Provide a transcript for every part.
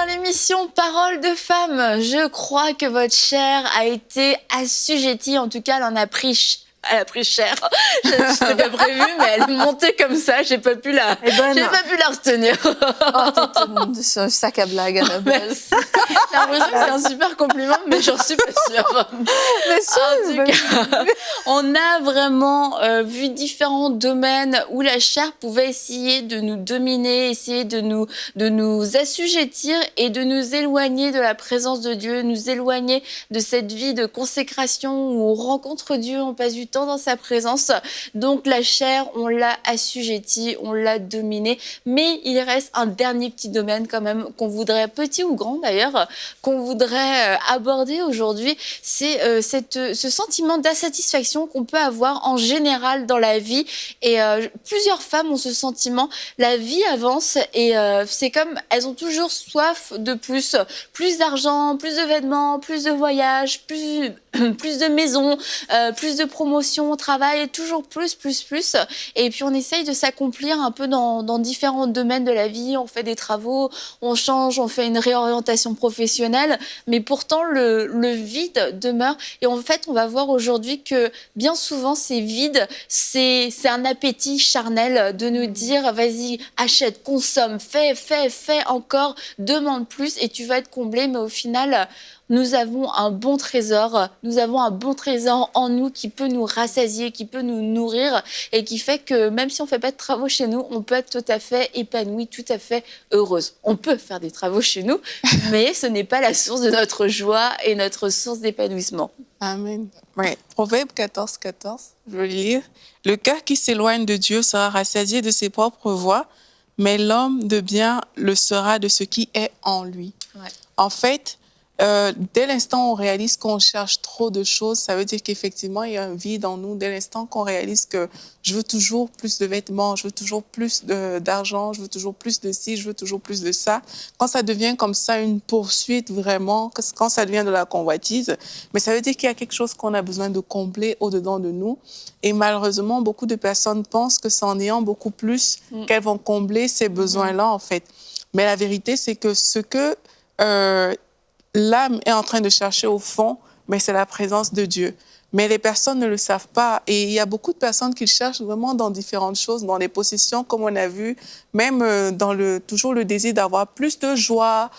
dans l'émission Parole de femme. Je crois que votre chair a été assujettie, en tout cas elle en a pris... Elle a pris cher. Je n'étais pas prévu, mais elle est montée comme ça. J'ai pas pu la retenir. Oh, c'est un sac à blagues, Annabelle. Merci. J'ai l'impression que c'est un super compliment, mais j'en suis pas sûre. En tout cas, on a vraiment vu différents domaines où la chair pouvait essayer de nous dominer, essayer de nous assujettir et de nous éloigner de la présence de Dieu, nous éloigner de cette vie de consécration où on rencontre Dieu, on passe du temps dans sa présence. Donc la chair, on l'a assujettie, on l'a dominée. Mais il reste un dernier petit domaine quand même qu'on voudrait, petit ou grand d'ailleurs, qu'on voudrait aborder aujourd'hui. C'est ce sentiment d'insatisfaction qu'on peut avoir en général dans la vie. Et plusieurs femmes ont ce sentiment. La vie avance et c'est comme elles ont toujours soif de plus. Plus d'argent, plus de vêtements, plus de voyages, plus de maisons, plus de promotions, on travaille toujours plus. Et puis on essaye de s'accomplir un peu dans différents domaines de la vie. On fait des travaux, on change, on fait une réorientation professionnelle. Mais pourtant, le vide demeure. Et en fait, on va voir aujourd'hui que bien souvent, ces vides, c'est un appétit charnel de nous dire, vas-y, achète, consomme, fais encore, demande plus et tu vas être comblé. Mais au final, nous avons un bon trésor en nous qui peut nous rassasier, qui peut nous nourrir et qui fait que même si on ne fait pas de travaux chez nous, on peut être tout à fait épanoui, tout à fait heureuse. On peut faire des travaux chez nous, mais ce n'est pas la source de notre joie et notre source d'épanouissement. Amen. Ouais. Proverbe 14, je vais lire. Le cœur qui s'éloigne de Dieu sera rassasié de ses propres voies, mais l'homme de bien le sera de ce qui est en lui. Ouais. En fait, dès l'instant où on réalise qu'on cherche trop de choses, ça veut dire qu'effectivement, il y a un vide en nous. Dès l'instant qu'on réalise que je veux toujours plus de vêtements, je veux toujours plus d'argent, je veux toujours plus de ci, je veux toujours plus de ça. Quand ça devient comme ça une poursuite vraiment, quand ça devient de la convoitise, mais ça veut dire qu'il y a quelque chose qu'on a besoin de combler au-dedans de nous. Et malheureusement, beaucoup de personnes pensent que c'est en ayant beaucoup plus qu'elles vont combler ces besoins-là, en fait. Mais la vérité, c'est que ce que l'âme est en train de chercher au fond, mais c'est la présence de Dieu. Mais les personnes ne le savent pas. Et il y a beaucoup de personnes qui cherchent vraiment dans différentes choses, dans les possessions, comme on a vu, même dans toujours le désir d'avoir plus de joie,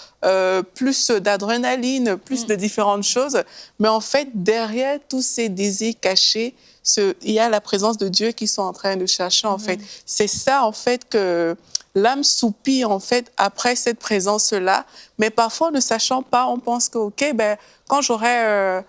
plus d'adrénaline, plus de différentes choses. Mais en fait, derrière tous ces désirs cachés, il y a la présence de Dieu qu'ils sont en train de chercher, en fait. C'est ça, en fait, que l'âme soupire, en fait, après cette présence-là. Mais parfois, ne sachant pas, on pense que, OK, ben, quand j'aurai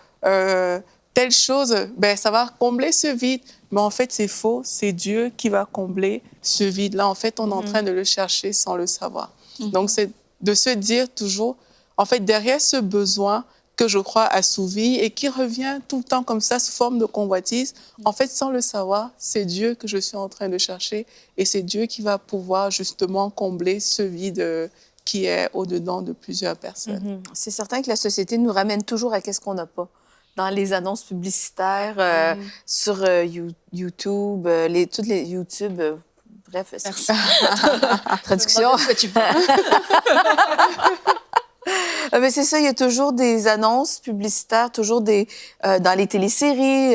telle chose, ben, ça va combler ce vide. Mais en fait, c'est faux. C'est Dieu qui va combler ce vide-là. En fait, on est en train de le chercher sans le savoir. Donc, c'est de se dire toujours, en fait, derrière ce besoin que je crois assouvi et qui revient tout le temps comme ça sous forme de convoitise, en fait, sans le savoir, c'est Dieu que je suis en train de chercher et c'est Dieu qui va pouvoir justement combler ce vide qui est au-dedans de plusieurs personnes. C'est certain que la société nous ramène toujours à qu'est-ce qu'on n'a pas. Dans les annonces publicitaires, sur YouTube, toutes les YouTube... bref, merci. Traduction. Mais c'est ça, il y a toujours des annonces publicitaires, toujours dans les téléséries,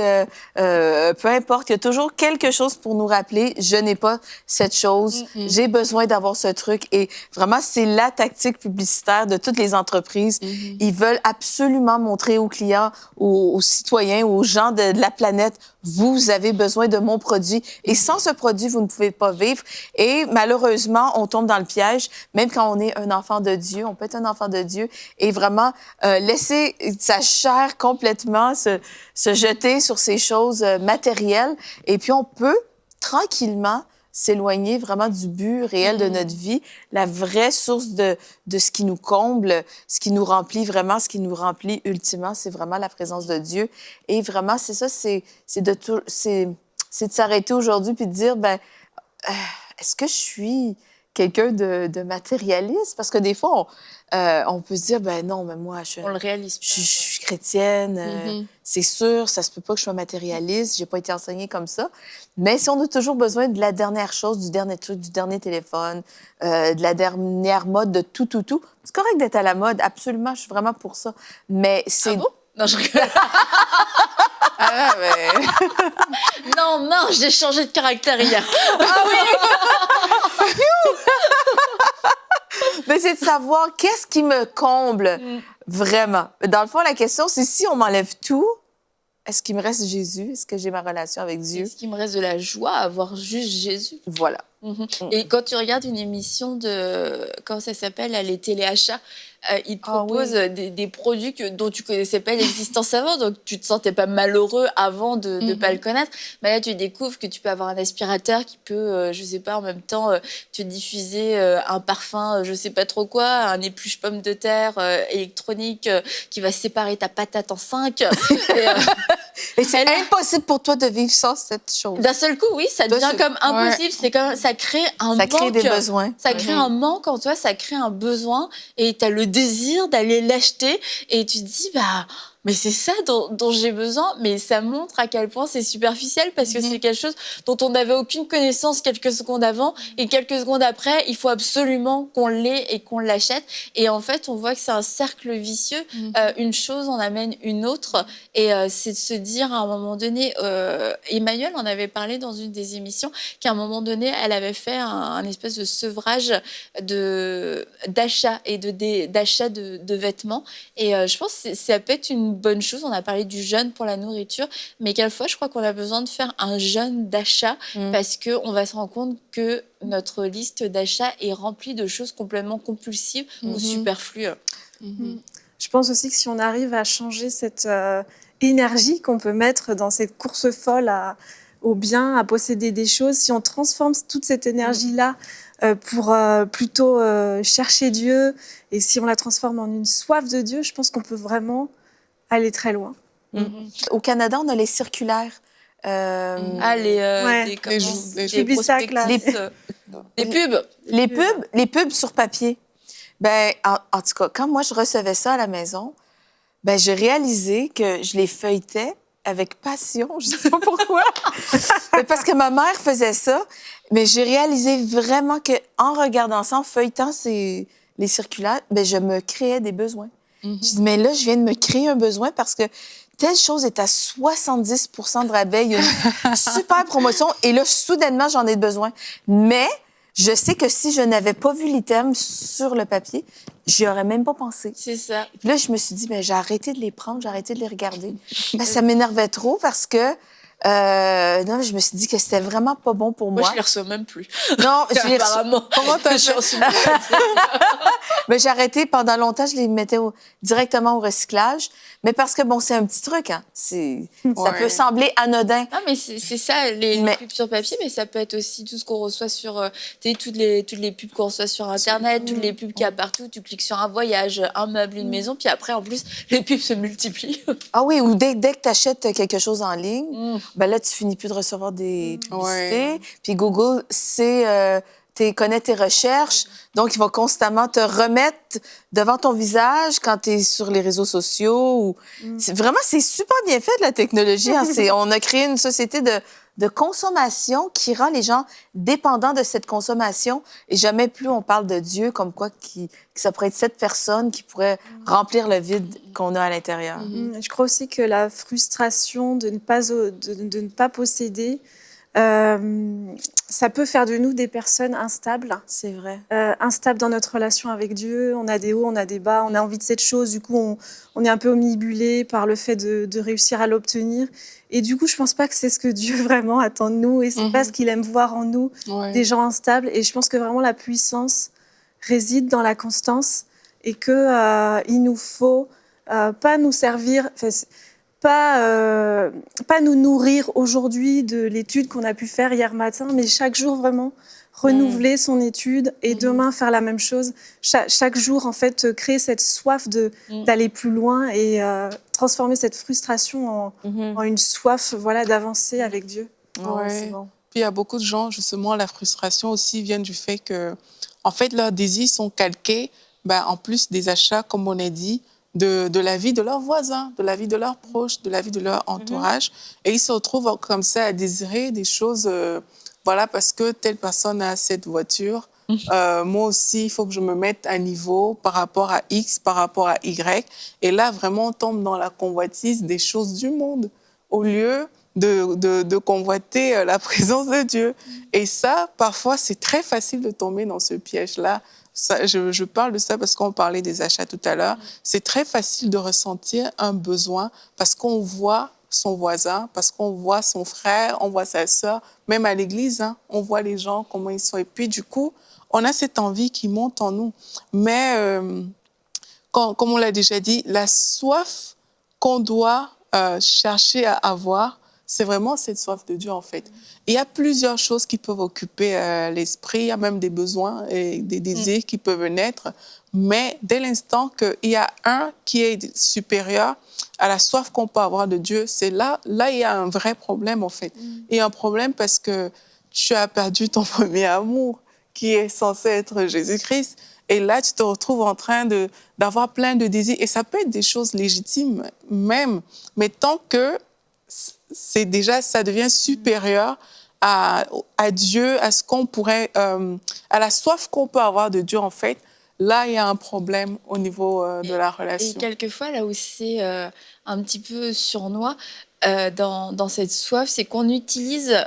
peu importe, il y a toujours quelque chose pour nous rappeler, je n'ai pas cette chose, j'ai besoin d'avoir ce truc. Et vraiment, c'est la tactique publicitaire de toutes les entreprises. Ils veulent absolument montrer aux clients, aux citoyens, aux gens de la planète, vous avez besoin de mon produit. Et sans ce produit, vous ne pouvez pas vivre. Et malheureusement, on tombe dans le piège, même quand on est un enfant de Dieu, on peut être un enfant de Dieu, et vraiment laisser sa chair complètement se jeter sur ces choses matérielles. Et puis, on peut tranquillement s'éloigner vraiment du but réel de notre vie, la vraie source de ce qui nous comble, ce qui nous remplit vraiment, ce qui nous remplit ultimement, c'est vraiment la présence de Dieu. Et vraiment, c'est ça, c'est de s'arrêter aujourd'hui puis de dire, ben, est-ce que je suis quelqu'un de matérialiste? Parce que des fois, on peut se dire, ben non, mais moi, On le réalise pas. je suis chrétienne, c'est sûr, ça se peut pas que je sois matérialiste, j'ai pas été enseignée comme ça. Mais si on a toujours besoin de la dernière chose, du dernier truc, du dernier téléphone, de la dernière mode, de tout, c'est correct d'être à la mode, absolument, je suis vraiment pour ça. Mais c'est... Ah bon? Non, je rigole. Ah, mais... Non, j'ai changé de caractère hier. Mais c'est de savoir qu'est-ce qui me comble vraiment. Dans le fond, la question, c'est si on m'enlève tout, est-ce qu'il me reste Jésus? Est-ce que j'ai ma relation avec Dieu? Est-ce qu'il me reste de la joie à avoir juste Jésus? Voilà. Et quand tu regardes une émission de... Comment ça s'appelle? Là, les téléachats, ils te proposent des produits dont tu connaissais pas l'existence avant, donc tu te sentais pas malheureux avant de ne pas le connaître. Mais là, tu découvres que tu peux avoir un aspirateur qui peut, je sais pas, en même temps, te diffuser un parfum, je sais pas trop quoi, un épluche pomme de terre électronique qui va séparer ta patate en 5. Et c'est impossible pour toi de vivre sans cette chose. D'un seul coup, oui, ça devient comme impossible. C'est comme ça crée un manque. Ça crée des besoins. Ça crée un manque en toi, ça crée un besoin et tu as le désir d'aller l'acheter et tu te dis, bah, mais c'est ça dont j'ai besoin. Mais ça montre à quel point c'est superficiel parce que c'est quelque chose dont on n'avait aucune connaissance quelques secondes avant et quelques secondes après, il faut absolument qu'on l'ait et qu'on l'achète. Et en fait, on voit que c'est un cercle vicieux. Une chose en amène une autre et c'est de se dire à un moment donné, Emmanuel en avait parlé dans une des émissions, qu'à un moment donné, elle avait fait un espèce de sevrage d'achat et d'achat de vêtements. Et je pense que ça peut être une bonne chose. On a parlé du jeûne pour la nourriture, mais quelquefois, je crois qu'on a besoin de faire un jeûne d'achat parce qu'on va se rendre compte que notre liste d'achats est remplie de choses complètement compulsives ou superflues. Je pense aussi que si on arrive à changer cette énergie qu'on peut mettre dans cette course folle au bien, à posséder des choses, si on transforme toute cette énergie-là pour plutôt chercher Dieu, et si on la transforme en une soif de Dieu, je pense qu'on peut vraiment aller très loin. Au Canada, on a les circulaires. Les Publisac, là. Les pubs. Les pubs sur papier. Ben, en tout cas, quand moi, je recevais ça à la maison, ben, j'ai réalisé que je les feuilletais avec passion. Je ne sais pas pourquoi. Mais parce que ma mère faisait ça. Mais j'ai réalisé vraiment qu'en regardant ça, en feuilletant les circulaires, ben, je me créais des besoins. Je dis, mais là, je viens de me créer un besoin parce que telle chose est à 70 % de rabais. Il y a une super promotion. Et là, soudainement, j'en ai besoin. Mais je sais que si je n'avais pas vu l'item sur le papier, j'y aurais même pas pensé. C'est ça. Puis là, je me suis dit, ben, j'ai arrêté de les prendre, j'ai arrêté de les regarder. Ben, ça m'énervait trop parce que non, je me suis dit que c'était vraiment pas bon pour moi. Moi, je les reçois même plus. Non, je les reçois. Apparemment. Comment t'as fait? Mais j'ai arrêté pendant longtemps, je les mettais directement au recyclage. Mais parce que, bon, c'est un petit truc, hein. Ça peut sembler anodin. Ah, mais c'est ça, les pubs sur papier, mais ça peut être aussi tout ce qu'on reçoit sur... tu sais, toutes les pubs qu'on reçoit sur Internet, toutes les pubs qu'il y a partout. Tu cliques sur un voyage, un meuble, une maison, puis après, en plus, les pubs se multiplient. Ah oui, ou dès que tu achètes quelque chose en ligne, ben là, tu finis plus de recevoir des publicités. Puis Google, connaît tes recherches, donc il va constamment te remettre devant ton visage quand tu es sur les réseaux sociaux. C'est super bien fait, de la technologie. Hein. On a créé une société de consommation qui rend les gens dépendants de cette consommation. Et jamais plus on parle de Dieu comme quoi que ça pourrait être cette personne qui pourrait remplir le vide qu'on a à l'intérieur. Je crois aussi que la frustration de ne pas posséder, ça peut faire de nous des personnes instables. C'est vrai. Instables dans notre relation avec Dieu. On a des hauts, on a des bas, on a envie de cette chose. Du coup, on est un peu omnibulé par le fait de réussir à l'obtenir. Et du coup, je pense pas que c'est ce que Dieu vraiment attend de nous. Et c'est pas ce qu'il aime voir en nous, des gens instables. Et je pense que vraiment la puissance réside dans la constance et que il nous faut pas nous servir... Pas nous nourrir aujourd'hui de l'étude qu'on a pu faire hier matin, mais chaque jour vraiment renouveler son étude et demain faire la même chose. Chaque jour, en fait, créer cette soif d'aller plus loin et transformer cette frustration en une soif, voilà, d'avancer avec Dieu. C'est bon. Puis il y a beaucoup de gens, justement, la frustration aussi vient du fait que en fait, leurs désirs sont calqués, en plus des achats, comme on a dit, de la vie de leurs voisins, de la vie de leurs proches, de la vie de leur entourage. Et ils se retrouvent comme ça à désirer des choses, voilà, parce que telle personne a cette voiture. Moi aussi, il faut que je me mette à niveau par rapport à X, par rapport à Y. Et là, vraiment, on tombe dans la convoitise des choses du monde, au lieu de convoiter la présence de Dieu. Et ça, parfois, c'est très facile de tomber dans ce piège-là. Ça, je parle de ça parce qu'on parlait des achats tout à l'heure. C'est très facile de ressentir un besoin parce qu'on voit son voisin, parce qu'on voit son frère, on voit sa sœur, même à l'église, hein, on voit les gens, comment ils sont. Et puis, du coup, on a cette envie qui monte en nous. Mais, comme on l'a déjà dit, la soif qu'on doit chercher à avoir, c'est vraiment cette soif de Dieu, en fait. Il y a plusieurs choses qui peuvent occuper l'esprit, il y a même des besoins et des désirs qui peuvent naître, mais dès l'instant qu'il y a un qui est supérieur à la soif qu'on peut avoir de Dieu, c'est là il y a un vrai problème, en fait. Il y a un problème parce que tu as perdu ton premier amour, qui est censé être Jésus-Christ, et là, tu te retrouves en train d'avoir plein de désirs, et ça peut être des choses légitimes même, mais tant que ça devient supérieur à Dieu, à ce qu'on pourrait, à la soif qu'on peut avoir de Dieu, en fait, là, il y a un problème au niveau de la relation. Et quelquefois, là où c'est un petit peu sournois dans cette soif, c'est qu'on utilise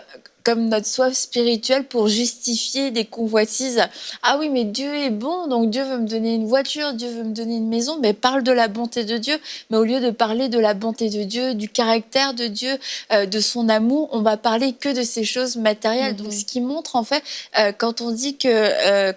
comme notre soif spirituelle pour justifier des convoitises. Ah oui, mais Dieu est bon, donc Dieu veut me donner une voiture, Dieu veut me donner une maison, mais parle de la bonté de Dieu. Mais au lieu de parler de la bonté de Dieu, du caractère de Dieu, de son amour, on va parler que de ces choses matérielles. Donc, ce qui montre, en fait, quand on dit que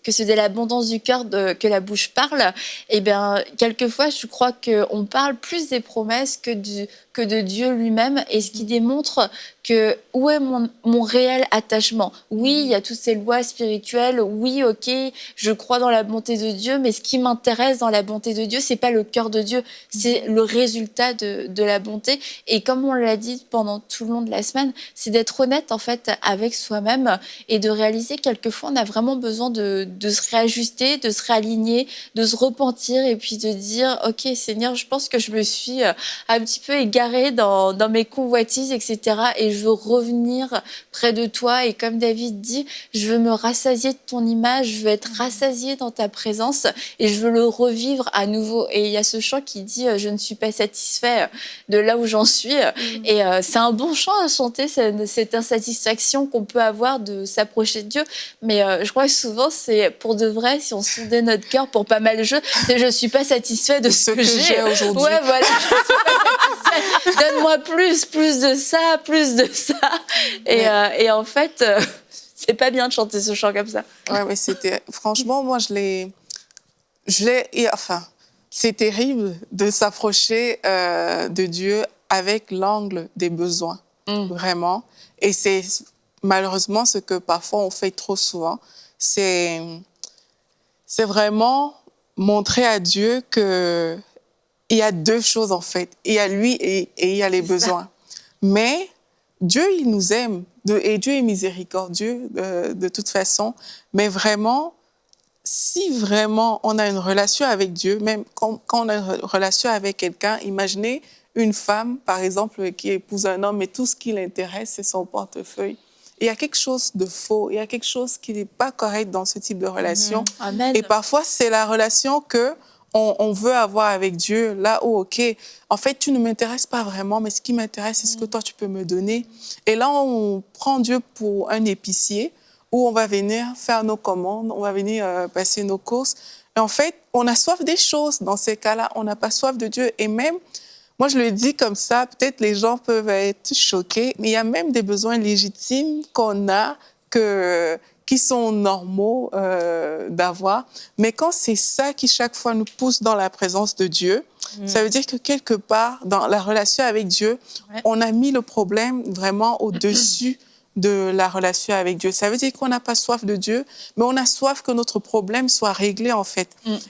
c'est de l'abondance du cœur que la bouche parle, eh bien, quelquefois, je crois qu'on parle plus des promesses que de Dieu lui-même, et ce qui démontre que où est mon réel attachement. Oui, il y a toutes ces lois spirituelles, oui, ok, je crois dans la bonté de Dieu, mais ce qui m'intéresse dans la bonté de Dieu, c'est pas le cœur de Dieu, c'est le résultat de la bonté. Et comme on l'a dit pendant tout le long de la semaine, c'est d'être honnête, en fait, avec soi-même, et de réaliser quelquefois on a vraiment besoin de se réajuster, de se réaligner, de se repentir, et puis de dire, ok, Seigneur, je pense que je me suis un petit peu égarée dans mes convoitises, etc. Et je veux revenir près de toi. Et comme David dit, je veux me rassasier de ton image, je veux être rassasiée dans ta présence, et je veux le revivre à nouveau. Et il y a ce chant qui dit, je ne suis pas satisfait de là où j'en suis. Et c'est un bon chant à chanter, cette insatisfaction qu'on peut avoir de s'approcher de Dieu. Mais je crois que souvent, c'est pour de vrai, si on sondait notre cœur pour pas mal de choses, c'est je suis pas satisfait de ce que j'ai aujourd'hui. Ouais, voilà, je suis pas satisfait. Donne-moi plus de ça, plus de ça. Et en fait, c'est pas bien de chanter ce chant comme ça. Ouais, mais c'était... Franchement, moi, enfin, c'est terrible de s'approcher de Dieu avec l'angle des besoins, vraiment. Et c'est malheureusement ce que parfois on fait trop souvent. C'est vraiment montrer à Dieu que il y a deux choses, en fait. Il y a lui et il y a les besoins. Mais Dieu, il nous aime. Et Dieu est miséricordieux de toute façon. Mais vraiment, si vraiment on a une relation avec Dieu, même quand on a une relation avec quelqu'un, imaginez une femme, par exemple, qui épouse un homme et tout ce qui l'intéresse, c'est son portefeuille. Il y a quelque chose de faux, il y a quelque chose qui n'est pas correct dans ce type de relation. Amen. Et parfois, c'est la relation on veut avoir avec Dieu, là où, OK, en fait, tu ne m'intéresses pas vraiment, mais ce qui m'intéresse, c'est ce que toi, tu peux me donner. Et là, on prend Dieu pour un épicier où on va venir faire nos commandes, on va venir passer nos courses. Et en fait, on a soif des choses. Dans ces cas-là, on n'a pas soif de Dieu. Et même, moi, je le dis comme ça, peut-être les gens peuvent être choqués, mais il y a même des besoins légitimes qu'on a qui sont normaux d'avoir. Mais quand c'est ça qui, chaque fois, nous pousse dans la présence de Dieu, ça veut dire que quelque part, dans la relation avec Dieu, on a mis le problème vraiment au-dessus de la relation avec Dieu. Ça veut dire qu'on n'a pas soif de Dieu, mais on a soif que notre problème soit réglé, en fait.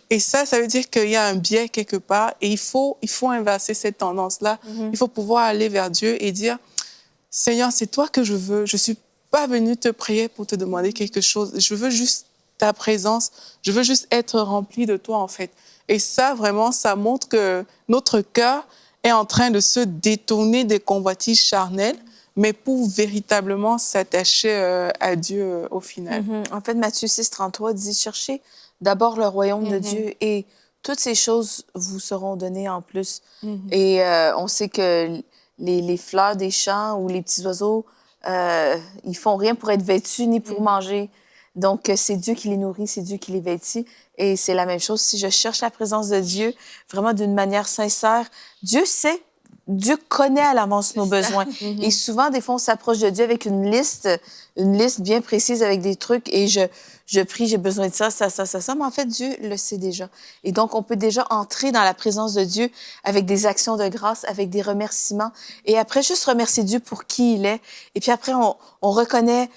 Et ça veut dire qu'il y a un biais quelque part, et il faut inverser cette tendance-là. Il faut pouvoir aller vers Dieu et dire, Seigneur, c'est toi que je veux. Je suis pas venue te prier pour te demander quelque chose. Je veux juste ta présence. Je veux juste être rempli de toi, en fait. Et ça, vraiment, ça montre que notre cœur est en train de se détourner des convoitises charnelles, mais pour véritablement s'attacher à Dieu au final. En fait, Matthieu 6,33 dit « Cherchez d'abord le royaume de Dieu et toutes ces choses vous seront données en plus. Et on sait que les fleurs des champs ou les petits oiseaux, ils font rien pour être vêtus ni pour manger. Donc, c'est Dieu qui les nourrit, c'est Dieu qui les vêtit. Et c'est la même chose. Si je cherche la présence de Dieu vraiment d'une manière sincère, Dieu sait, Dieu connaît à l'avance nos besoins. Et souvent, des fois, on s'approche de Dieu avec une liste bien précise avec des trucs et je prie, j'ai besoin de ça, mais en fait, Dieu le sait déjà. Et donc, on peut déjà entrer dans la présence de Dieu avec des actions de grâce, avec des remerciements et après, juste remercier Dieu pour qui il est. Et puis après, on reconnaît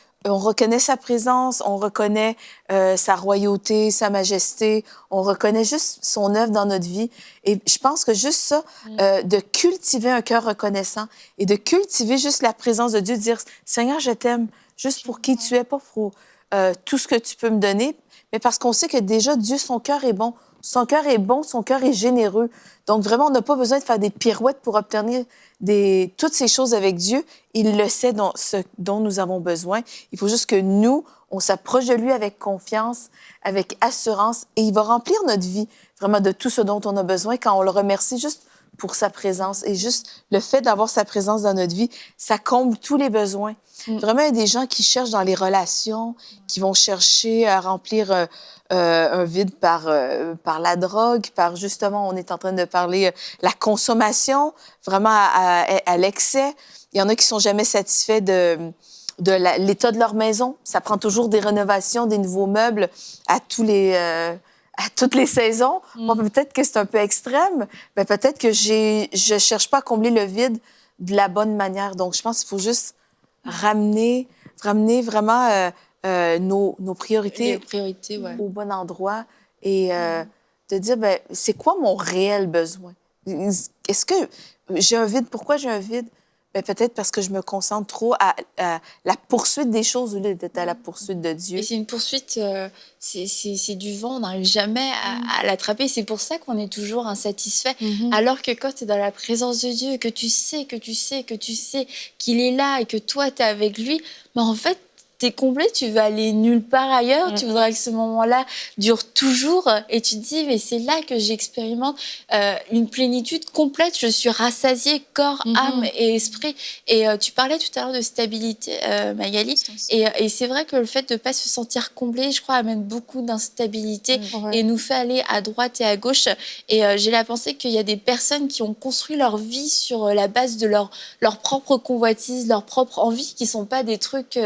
sa présence, on reconnaît sa royauté, sa majesté, on reconnaît juste son œuvre dans notre vie. Et je pense que juste ça, de cultiver un cœur reconnaissant et de cultiver juste la présence de Dieu, de dire « Seigneur, je t'aime juste pour qui tu es, pas pour tout ce que tu peux me donner, mais parce qu'on sait que déjà, Dieu, son cœur est bon. Son cœur est bon, son cœur est généreux. Donc, vraiment, on n'a pas besoin de faire des pirouettes pour obtenir toutes ces choses avec Dieu. Il le sait ce dont nous avons besoin. Il faut juste que nous, on s'approche de lui avec confiance, avec assurance, et il va remplir notre vie vraiment de tout ce dont on a besoin quand on le remercie juste pour sa présence. Et juste le fait d'avoir sa présence dans notre vie, ça comble tous les besoins. Vraiment, il y a des gens qui cherchent dans les relations, qui vont chercher à remplir un vide par la drogue, par justement, on est en train de parler la consommation, vraiment à l'excès. Il y en a qui sont jamais satisfaits de l'état de leur maison. Ça prend toujours des rénovations, des nouveaux meubles à toutes les saisons. Bon, peut-être que c'est un peu extrême, mais peut-être que je cherche pas à combler le vide de la bonne manière. Donc, je pense qu'il faut juste ramener vraiment nos priorités, au bon endroit et de dire, ben, c'est quoi mon réel besoin? Est-ce que j'ai un vide? Pourquoi j'ai un vide? Ben, peut-être parce que je me concentre trop à la poursuite des choses au lieu d'être à la poursuite de Dieu. Et c'est une poursuite, c'est du vent, on n'arrive jamais à l'attraper. C'est pour ça qu'on est toujours insatisfait. Alors que quand tu es dans la présence de Dieu, que tu sais qu'il est là et que toi, tu es avec lui, ben en fait, t'es comblé, tu vas aller nulle part ailleurs, tu voudrais que ce moment-là dure toujours et tu te dis, mais c'est là que j'expérimente une plénitude complète, je suis rassasiée corps, âme et esprit. Et tu parlais tout à l'heure de stabilité, Magali, et c'est vrai que le fait de ne pas se sentir comblé, je crois, amène beaucoup d'instabilité et nous fait aller à droite et à gauche. Et j'ai la pensée qu'il y a des personnes qui ont construit leur vie sur la base de leur propre convoitise, leur propre envie, qui ne sont pas des trucs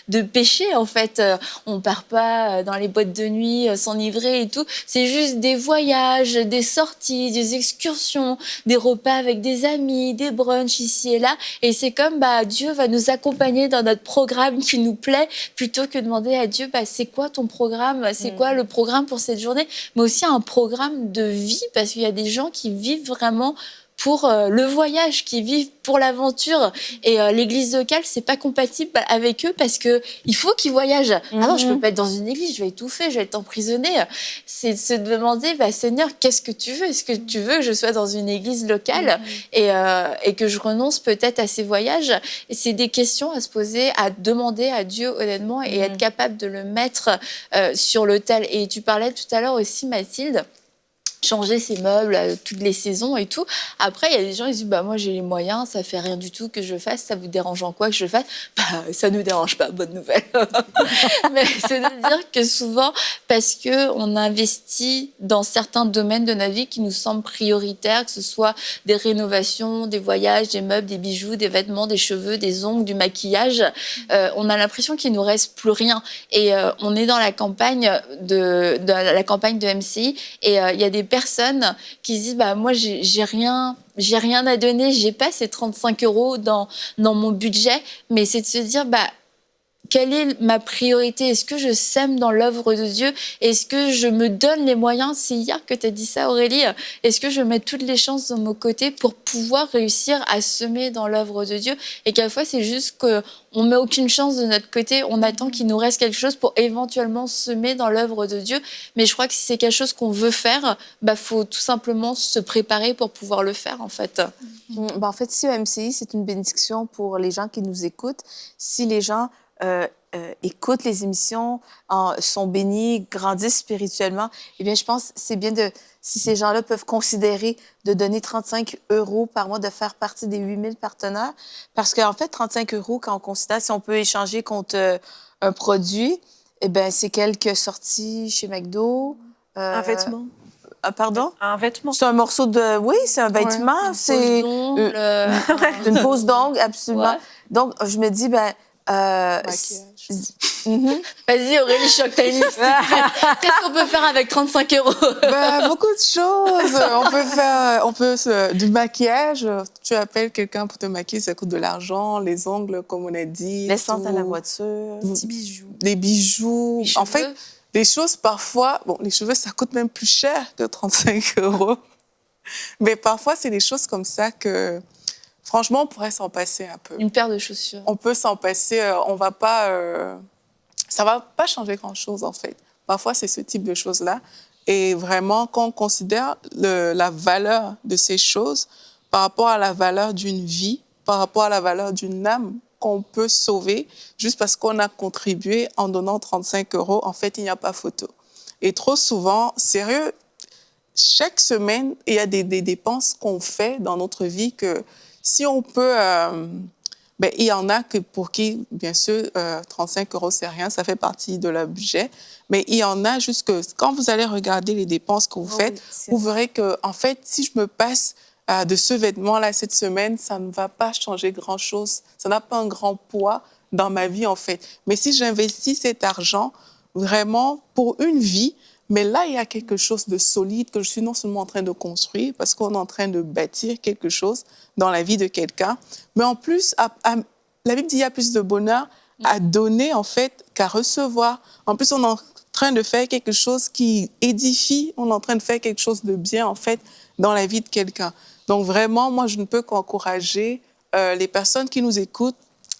de péché, en fait. On part pas dans les boîtes de nuit s'enivrer et tout. C'est juste des voyages, des sorties, des excursions, des repas avec des amis, des brunchs ici et là. Et c'est comme, Dieu va nous accompagner dans notre programme qui nous plaît, plutôt que de demander à Dieu, c'est quoi ton programme? C'est quoi le programme pour cette journée? Mais aussi un programme de vie, parce qu'il y a des gens qui vivent vraiment pour le voyage, qui vivent pour l'aventure. Et l'église locale, c'est pas compatible avec eux parce que il faut qu'ils voyagent. Ah non, je peux pas être dans une église, je vais étouffer, je vais être emprisonnée. C'est de se demander, Seigneur, qu'est-ce que tu veux? Est-ce que tu veux que je sois dans une église locale et que je renonce peut-être à ces voyages? Et c'est des questions à se poser, à demander à Dieu honnêtement et être capable de le mettre sur l'autel. Et tu parlais tout à l'heure aussi, Mathilde, changer ses meubles toutes les saisons et tout. Après, il y a des gens qui disent, moi, j'ai les moyens, ça fait rien du tout que je fasse, ça vous dérange en quoi que je fasse? Ça nous dérange pas, bonne nouvelle. Mais c'est de dire que souvent, parce que on investit dans certains domaines de notre vie qui nous semblent prioritaires, que ce soit des rénovations, des voyages, des meubles, des bijoux, des vêtements, des cheveux, des ongles, du maquillage, on a l'impression qu'il nous reste plus rien. Et on est dans la campagne de MCI et il y a des personnes qui se disent, moi, j'ai rien à donner, j'ai pas ces 35 € dans mon budget, mais c'est de se dire, quelle est ma priorité? Est-ce que je sème dans l'œuvre de Dieu? Est-ce que je me donne les moyens? C'est hier que tu as dit ça, Aurélie. Est-ce que je mets toutes les chances de mon côté pour pouvoir réussir à semer dans l'œuvre de Dieu? Et quelquefois, c'est juste qu'on ne met aucune chance de notre côté. On attend qu'il nous reste quelque chose pour éventuellement semer dans l'œuvre de Dieu. Mais je crois que si c'est quelque chose qu'on veut faire, faut tout simplement se préparer pour pouvoir le faire, en fait. En fait, si MCI, c'est une bénédiction pour les gens qui nous écoutent. Si les gens écoutent les émissions, sont bénis, grandissent spirituellement, eh bien, je pense que c'est bien si ces gens-là peuvent considérer de donner 35 € par mois, de faire partie des 8000 partenaires. Parce qu'en fait, 35 €, quand on considère, si on peut échanger contre un produit, eh bien, c'est quelques sorties chez McDo. Un vêtement. Pardon? Un vêtement. C'est un morceau de... Oui, c'est un vêtement. C'est une pose d'ongles, absolument. Ouais. Donc, je me dis, Maquillage. Vas-y, Aurélie, je crois que t'as une liste. Qu'est-ce qu'on peut faire avec 35 €? Beaucoup de choses. On peut du maquillage. Tu appelles quelqu'un pour te maquiller, ça coûte de l'argent. Les ongles, comme on a dit. L'essence à la voiture. Des petits bijoux. Les bijoux. Les En cheveux. fait, les choses, parfois... Bon, les cheveux, ça coûte même plus cher que 35 €. Mais parfois, c'est des choses comme ça que... Franchement, on pourrait s'en passer un peu. Une paire de chaussures. On peut s'en passer. On va pas... ça va pas changer grand-chose, en fait. Parfois, c'est ce type de choses-là. Et vraiment, quand on considère la valeur de ces choses par rapport à la valeur d'une vie, par rapport à la valeur d'une âme qu'on peut sauver, juste parce qu'on a contribué en donnant 35 €, en fait, il n'y a pas photo. Et trop souvent, sérieux, chaque semaine, il y a des dépenses qu'on fait dans notre vie que si on peut... il y en a pour qui, bien sûr, 35 €, c'est rien, ça fait partie de leur budget. Mais il y en a juste que quand vous allez regarder les dépenses que vous faites, vous verrez que, en fait, si je me passe de ce vêtement-là cette semaine, ça ne va pas changer grand-chose. Ça n'a pas un grand poids dans ma vie, en fait. Mais si j'investis cet argent vraiment pour une vie, mais là, il y a quelque chose de solide que je suis non seulement en train de construire, parce qu'on est en train de bâtir quelque chose dans la vie de quelqu'un, mais en plus, la Bible dit qu'il y a plus de bonheur à donner, en fait, qu'à recevoir. En plus, on est en train de faire quelque chose qui édifie, on est en train de faire quelque chose de bien, en fait, dans la vie de quelqu'un. Donc, vraiment, moi, je ne peux qu'encourager les personnes qui nous écoutent.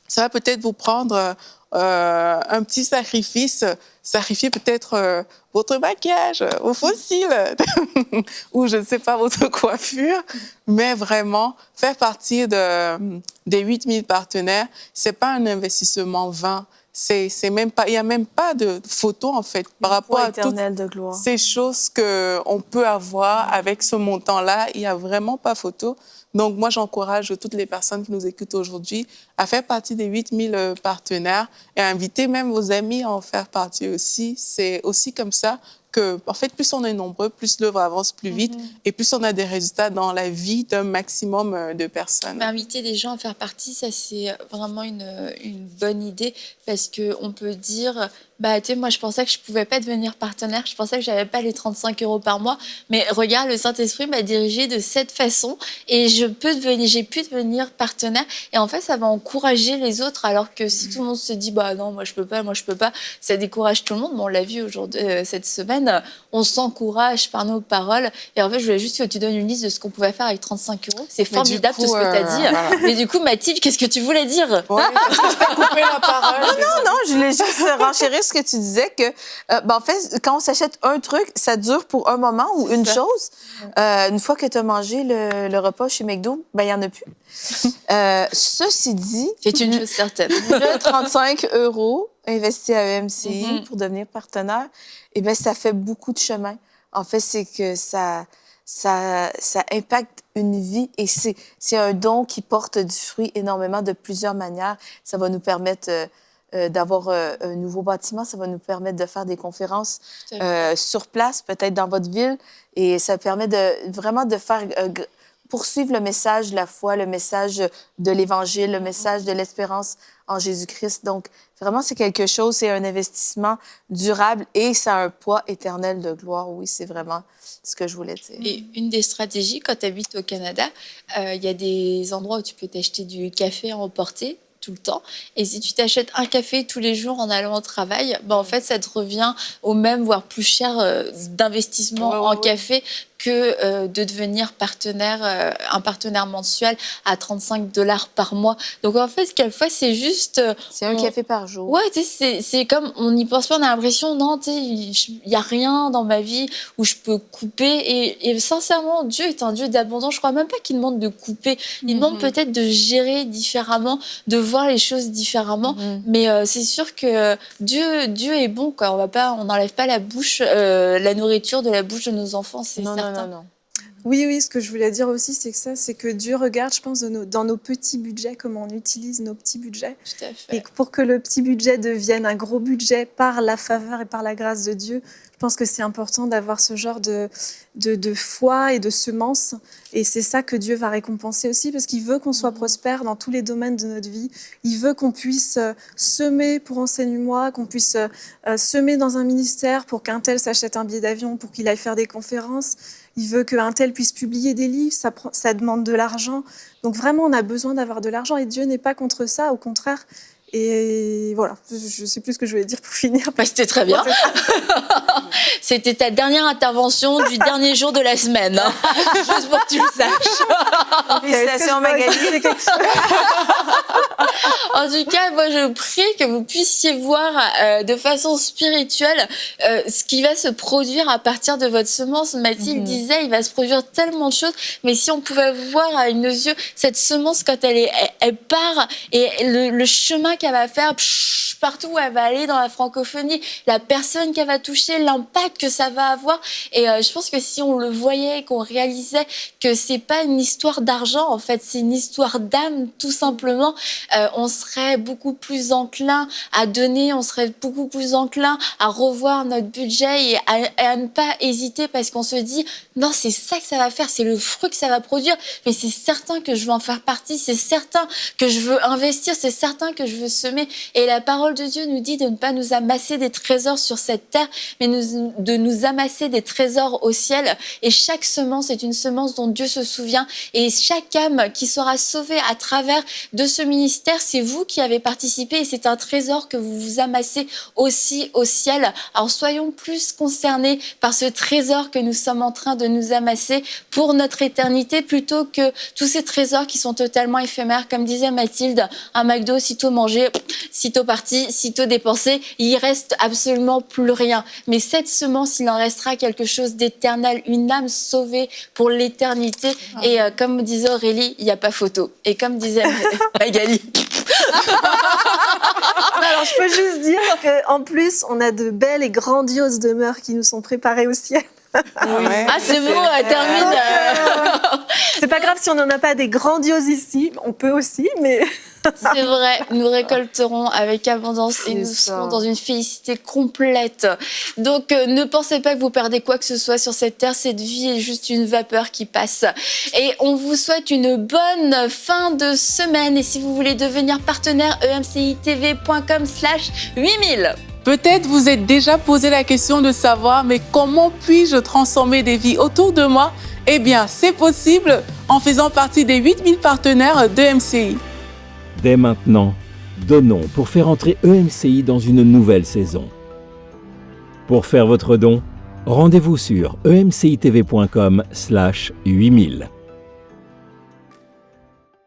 Ça va peut-être vous prendre un petit sacrifice, sacrifier peut-être votre maquillage, vos fossiles, ou je ne sais pas, votre coiffure, mais vraiment faire partie des 8000 partenaires, ce n'est pas un investissement vain. Il n'y a même pas de photo, en fait, par rapport à toutes ces choses qu'on peut avoir avec ce montant-là. Il n'y a vraiment pas photo. Donc, moi, j'encourage toutes les personnes qui nous écoutent aujourd'hui à faire partie des 8000 partenaires et à inviter même vos amis à en faire partie aussi. C'est aussi comme ça que, en fait, plus on est nombreux, plus l'œuvre avance plus vite et plus on a des résultats dans la vie d'un maximum de personnes. Inviter les gens à faire partie, ça, c'est vraiment une bonne idée parce qu'on peut dire... tu sais, moi, je pensais que je pouvais pas devenir partenaire. Je pensais que j'avais pas les 35 € par mois. Mais regarde, le Saint-Esprit m'a dirigée de cette façon et j'ai pu devenir partenaire. Et en fait, ça va encourager les autres. Alors que si tout le monde se dit, non, moi, je peux pas, ça décourage tout le monde. Mais on l'a vu aujourd'hui, cette semaine, on s'encourage par nos paroles. Et en fait, je voulais juste que tu donnes une liste de ce qu'on pouvait faire avec 35 €. C'est formidable tout ce que tu as dit. Voilà. Mais du coup, Mathilde, qu'est-ce que tu voulais dire? Oui, parce que je t'ai coupé la parole. Non, je voulais juste renchérir ce que tu disais que, en fait, quand on s'achète un truc, ça dure pour un moment ou une chose. Une fois que tu as mangé le repas chez McDo, il n'y en a plus. Ceci dit... C'est une chose certaine. Le 35 € investi à EMCI pour devenir partenaire, ça fait beaucoup de chemin. En fait, c'est que ça impacte une vie et c'est un don qui porte du fruit énormément de plusieurs manières. Ça va nous permettre d'avoir un nouveau bâtiment, ça va nous permettre de faire des conférences sur place, peut-être dans votre ville, et ça permet vraiment de faire poursuivre le message de la foi, le message de l'Évangile, le message de l'espérance en Jésus-Christ. Donc, vraiment, c'est quelque chose, c'est un investissement durable et ça a un poids éternel de gloire. Oui, c'est vraiment ce que je voulais dire. Et une des stratégies, quand tu habites au Canada, il y a des endroits où tu peux t'acheter du café à emporter. tout le temps. Et si tu t'achètes un café tous les jours en allant au travail, en fait, ça te revient au même, voire plus cher d'investissement en café que de devenir un partenaire mensuel à $35 par mois. Donc en fait, quelquefois, c'est juste... c'est un café par jour. Ouais, tu sais, c'est comme, on n'y pense pas, on a l'impression, non, tu sais, il n'y a rien dans ma vie où je peux couper. Et sincèrement, Dieu est un Dieu d'abondance. Je crois même pas qu'il demande de couper. Il demande peut-être de gérer différemment, de voir les choses différemment. Mais c'est sûr que Dieu est bon, quoi. On n'enlève pas la nourriture de la bouche de nos enfants, c'est certain. Non. Oui, ce que je voulais dire aussi, c'est que Dieu regarde, je pense, dans nos petits budgets, comment on utilise nos petits budgets. Tout à fait. Et pour que le petit budget devienne un gros budget par la faveur et par la grâce de Dieu, je pense que c'est important d'avoir ce genre de foi et de semence. Et c'est ça que Dieu va récompenser aussi, parce qu'il veut qu'on soit prospère dans tous les domaines de notre vie. Il veut qu'on puisse semer pour enseigner-moi, qu'on puisse semer dans un ministère pour qu'un tel s'achète un billet d'avion, pour qu'il aille faire des conférences. Il veut qu'un tel puisse publier des livres, ça demande de l'argent. Donc vraiment, on a besoin d'avoir de l'argent et Dieu n'est pas contre ça, au contraire. Et voilà, je ne sais plus ce que je voulais dire pour finir. C'était très bien. C'était ta dernière intervention du dernier jour de la semaine. Hein. Juste pour que tu le saches. Félicitations, Magali. En tout cas, moi, je prie que vous puissiez voir de façon spirituelle ce qui va se produire à partir de votre semence. Mathilde disait, il va se produire tellement de choses. Mais si on pouvait voir avec nos yeux cette semence quand elle part et le chemin qu'elle va faire partout où elle va aller dans la francophonie, la personne qu'elle va toucher, l'impact que ça va avoir. Et je pense que si on le voyait, qu'on réalisait que c'est pas une histoire d'argent, en fait, c'est une histoire d'âme, tout simplement, on serait beaucoup plus enclin à donner, on serait beaucoup plus enclin à revoir notre budget et à ne pas hésiter, parce qu'on se dit non, c'est ça que ça va faire, c'est le fruit que ça va produire, mais c'est certain que je veux en faire partie, c'est certain que je veux investir, c'est certain que je veux semer. Et la parole de Dieu nous dit de ne pas nous amasser des trésors sur cette terre, mais de nous amasser des trésors au ciel. Et chaque semence est une semence dont Dieu se souvient. Et chaque âme qui sera sauvée à travers de ce ministère, c'est vous qui avez participé et c'est un trésor que vous vous amassez aussi au ciel. Alors soyons plus concernés par ce trésor que nous sommes en train de nous amasser pour notre éternité, plutôt que tous ces trésors qui sont totalement éphémères. Comme disait Mathilde, un McDo, sitôt mangé, sitôt parti, sitôt dépensé, il reste absolument plus rien. Mais cette semence, il en restera quelque chose d'éternel, une âme sauvée pour l'éternité. Et comme disait Aurélie, il n'y a pas photo. Et comme disait Magali... Alors, je peux juste dire qu'en plus, on a de belles et grandioses demeures qui nous sont préparées au ciel. Ah, c'est bon, elle termine. C'est pas grave si on n'en a pas des grandioses ici, on peut aussi, mais... C'est vrai, nous récolterons avec abondance et nous serons dans une félicité complète. Donc, ne pensez pas que vous perdez quoi que ce soit sur cette terre. Cette vie est juste une vapeur qui passe. Et on vous souhaite une bonne fin de semaine. Et si vous voulez devenir partenaire, emcitv.com/8000. Peut-être vous êtes déjà posé la question de savoir, mais comment puis-je transformer des vies autour de moi? Eh bien, c'est possible en faisant partie des 8000 partenaires de MCI. Dès maintenant, donnons pour faire entrer EMCI dans une nouvelle saison. Pour faire votre don, rendez-vous sur emcitv.com/8000.